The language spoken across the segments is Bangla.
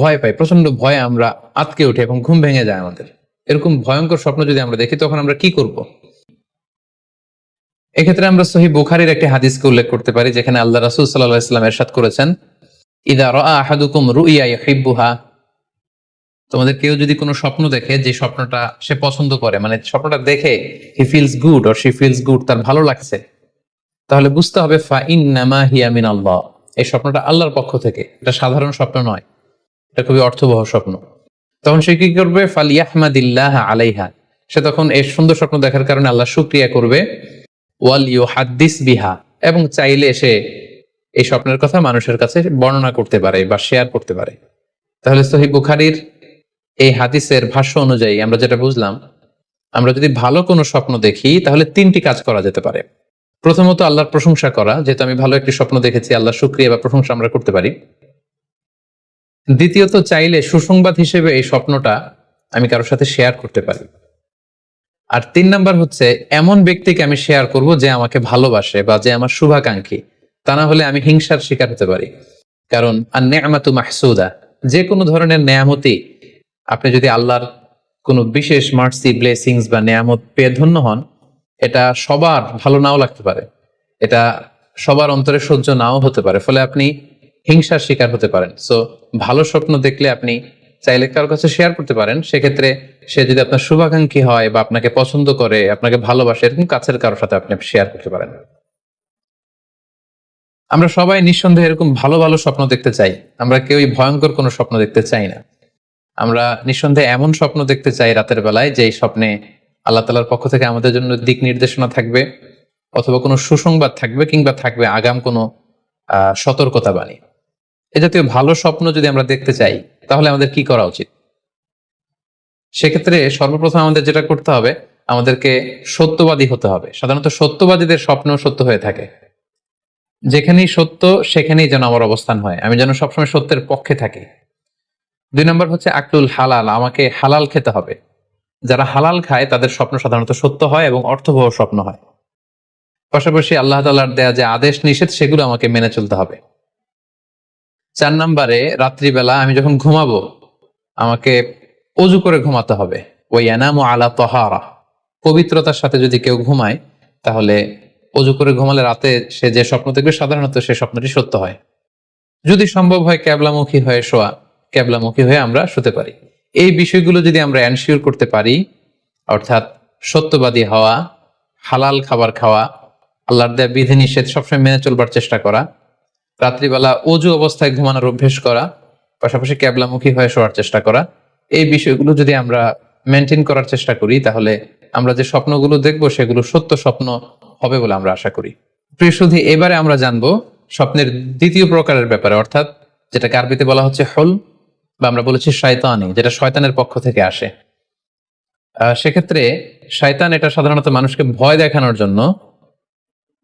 ভয় পাই, প্রচন্ড ভয়ে আমরা আঁতকে উঠি এবং ঘুম ভেঙে যায় আমাদের। এরকম ভয়ঙ্কর স্বপ্ন যদি আমরা দেখি তখন আমরা কি করব? এক্ষেত্রে আমরা সহিহ বুখারীর একটি হাদিসকে উল্লেখ করতে পারি, যেখানে আল্লাহ রাসূল সাল্লাল্লাহু আলাইহি ওয়াসাল্লাম ইরশাদ করেছেন, ইযা রাআ আহাদুকুম রুইয়া ইউহিব্বুহা, তোমাদের কেউ যদি কোনো স্বপ্ন দেখে যে স্বপ্নটা সে পছন্দ করে, মানে স্বপ্নটা দেখে he feels good or she feels good, তার ভালো লাগছে, তাহলে বুঝতে হবে ফা ইন্নামা হিয়া মিনাল্লাহ, এই স্বপ্নটা আল্লাহর পক্ষ থেকে, এটা সাধারণ স্বপ্ন নয়, এটা খুবই অর্থবহ স্বপ্ন। তখন সে কি করবে? ফালিয়াহমাদিল্লাহ আলাইহা, সে তখন এই সুন্দর স্বপ্ন দেখার কারণে আল্লাহ শুকরিয়া করবে। ওয়াল ইউহাদ্দিস বিহা, এবং চাইলে সে এই স্বপ্নের কথা মানুষের কাছে বর্ণনা করতে পারে বা শেয়ার করতে পারে। তাহলে সহিহ বুখারীর এই হাদিসের ভাষ্য অনুযায়ী আমরা যেটা বুঝলাম, আমরা যদি ভালো কোনো স্বপ্ন দেখি তাহলে তিনটি কাজ করা যেতে পারে। প্রথমত আল্লাহর প্রশংসা করা, যেহেতু আমি ভালো একটি স্বপ্ন দেখেছি, আল্লাহ শুকরিয়া বা প্রশংসা আমরা করতে পারি। দ্বিতীয়ত চাইলে সুসংবাদ হিসেবে এই স্বপ্নটা আমি কারোর সাথে শেয়ার করতে পারি। আর ৩ নাম্বার হচ্ছে এমন ব্যক্তিকে আমি শেয়ার করব যে আমাকে ভালোবাসে বা যে আমার শুভাকাঙ্ক্ষী, তা না হলে আমি হিংসার শিকার হতে পারি। কারণ আন-নি'মাতু মাহসুদা, যে কোনো ধরনের নেয়ামতই, আপনি যদি আল্লাহর কোনো বিশেষ মার্সি, ব্লেসিংস বা নেয়ামত পেয়ে ধন্য হন, এটা সবার ভালো নাও লাগতে পারে, এটা সবার অন্তরে সহ্য নাও হতে পারে, ফলে আপনি হিংসার শিকার হতে পারেন। সো ভালো স্বপ্ন দেখলে আপনি চাইলে কারোর কাছে শেয়ার করতে পারেন। সেক্ষেত্রে সে যদি আপনার শুভাকাঙ্ক্ষী হয় বা আপনাকে পছন্দ করে, আপনাকে ভালোবাসে, এরকম কাছের কারোর সাথে আপনি শেয়ার করতে পারেন। আমরা সবাই নিঃসন্দেহে এরকম ভালো ভালো স্বপ্ন দেখতে চাই, আমরা কেউই ভয়ঙ্কর কোনো স্বপ্ন দেখতে চাই না। আমরা নিঃসন্দেহে এমন স্বপ্ন দেখতে চাই রাতের বেলায় যে স্বপ্নে আল্লাহ তাআলার পক্ষ থেকে আমাদের জন্য দিক নির্দেশনা থাকবে, অথবা কোনো সুসংবাদ থাকবে, কিংবা থাকবে আগাম কোনো সতর্কতা বাণী। এ জাতীয় ভালো স্বপ্ন যদি আমরা দেখতে চাই তাহলে আমাদের কি করা উচিত? সেক্ষেত্রে সর্বপ্রথম আমাদের যেটা করতে হবে, আমাদেরকে সত্যবাদী হতে হবে। সাধারণত সত্যবাদীদের স্বপ্ন সত্য হয়ে থাকে। যেখানেই সত্য সেখানেই যেন আমার অবস্থান হয়, আমি যেন সবসময় সত্যের পক্ষে থাকি। ২ নম্বর হচ্ছে আকলুল হালাল, আমাকে হালাল খেতে হবে। যারা হালাল খায় তাদের স্বপ্ন সাধারণত সত্য হয় এবং অর্থবহ স্বপ্ন হয়। পাশাপাশি আল্লাহ তাআলার দেয়া যে আদেশ নিষেধ সেগুলো আমাকে মেনে চলতে হবে। ৪ নম্বরে রাত্রিবেলা আমি যখন ঘুমাবো, আমাকে অজু করে ঘুমাতে হবে। ওয়ায়ানামু আলা তাহারা, পবিত্রতার সাথে যদি কেউ ঘুমায় তাহলে অজু করে ঘুমালে রাতে সে যে স্বপ্ন দেখবে সাধারণত সে স্বপ্নটি সত্য হয়। যদি সম্ভব হয় ক্যাবলামুখী হয়ে শোয়া, ক্যাবলামুখী হয়ে আমরা শুতে পারি। এই বিষয়গুলো যদি আমরা এনশিওর করতে পারি, অর্থাৎ সত্যবাদী হওয়া, হালাল খাবার খাওয়া, আল্লাহর দেয়া বিধিনিষেধ সবসময় মেনে চলবার চেষ্টা করা, রাত্রিবেলা অজু অবস্থায় ঘুমানোর অভ্যেস করা, পাশাপাশি ক্যাবলামুখী হয়ে শোয়ার চেষ্টা করা, এই বিষয়গুলো যদি আমরা মেনটেন করার চেষ্টা করি তাহলে আমরা যে স্বপ্নগুলো দেখবো সেগুলো সত্য স্বপ্ন হবে বলে আমরা আশা করি। প্রিয় সুধী, এবারে আমরা জানবো স্বপ্নের দ্বিতীয় প্রকারের ব্যাপারে, অর্থাৎ যেটাকে আরবিতে বলা হচ্ছে হল, বা আমরা বলেছি শয়তানি, যেটা শয়তানের পক্ষ থেকে আসে। সেক্ষেত্রে শয়তান এটা সাধারণত মানুষকে ভয় দেখানোর জন্য,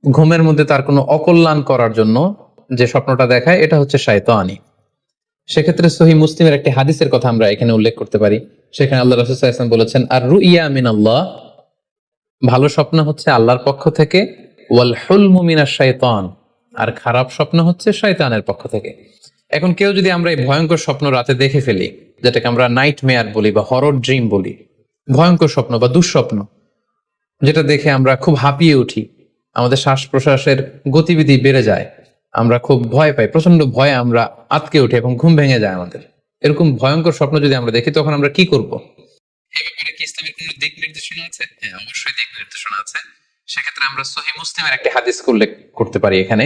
ঘুমের মধ্যে তার কোনো অকল্যাণ করার জন্য যে স্বপ্নটা দেখায়, এটা হচ্ছে শয়তানি। সেক্ষেত্রে সহিহ মুসলিমের একটি হাদিসের কথা আমরা এখানে উল্লেখ করতে পারি। সেখানে আল্লাহ রাসূল সাল্লাল্লাহু আলাইহি ওয়াসাল্লাম বলেছেন, আর রুইয়া মিনাল্লাহ, ভালো স্বপ্ন হচ্ছে আল্লাহর পক্ষ থেকে, ওয়াল হুলমু মিনাশ শাইতান, আর খারাপ স্বপ্ন হচ্ছে শয়তানের পক্ষ থেকে। এখন কেউ যদি আমরা এই ভয়ঙ্কর স্বপ্ন রাতে দেখে ফেলি, যেটাকে আমরা নাইট মেয়ার বলি বা হরর ড্রিম বলি, ভয়ঙ্কর স্বপ্ন বা দুঃস্বপ্ন, যেটা দেখে আমরা খুব হাঁপিয়ে উঠি, আমাদের শ্বাস প্রশ্বাসের গতিবিধি বেড়ে যায়, আমরা খুব ভয় পাই, প্রচন্ড ভয়ে আমরা আঁতকে উঠি এবং ঘুম ভেঙে যায় আমাদের। এরকম ভয়ঙ্কর স্বপ্ন যদি আমরা দেখি তখন আমরা কি করব? এই ব্যাপারে কি ইসলামের কোনো দিক নির্দেশনা আছে? হ্যাঁ, অবশ্যই দিক নির্দেশনা আছে। সেক্ষেত্রে আমরা সহিহ মুসলিমের একটি হাদিস উল্লেখ করতে পারি এখানে।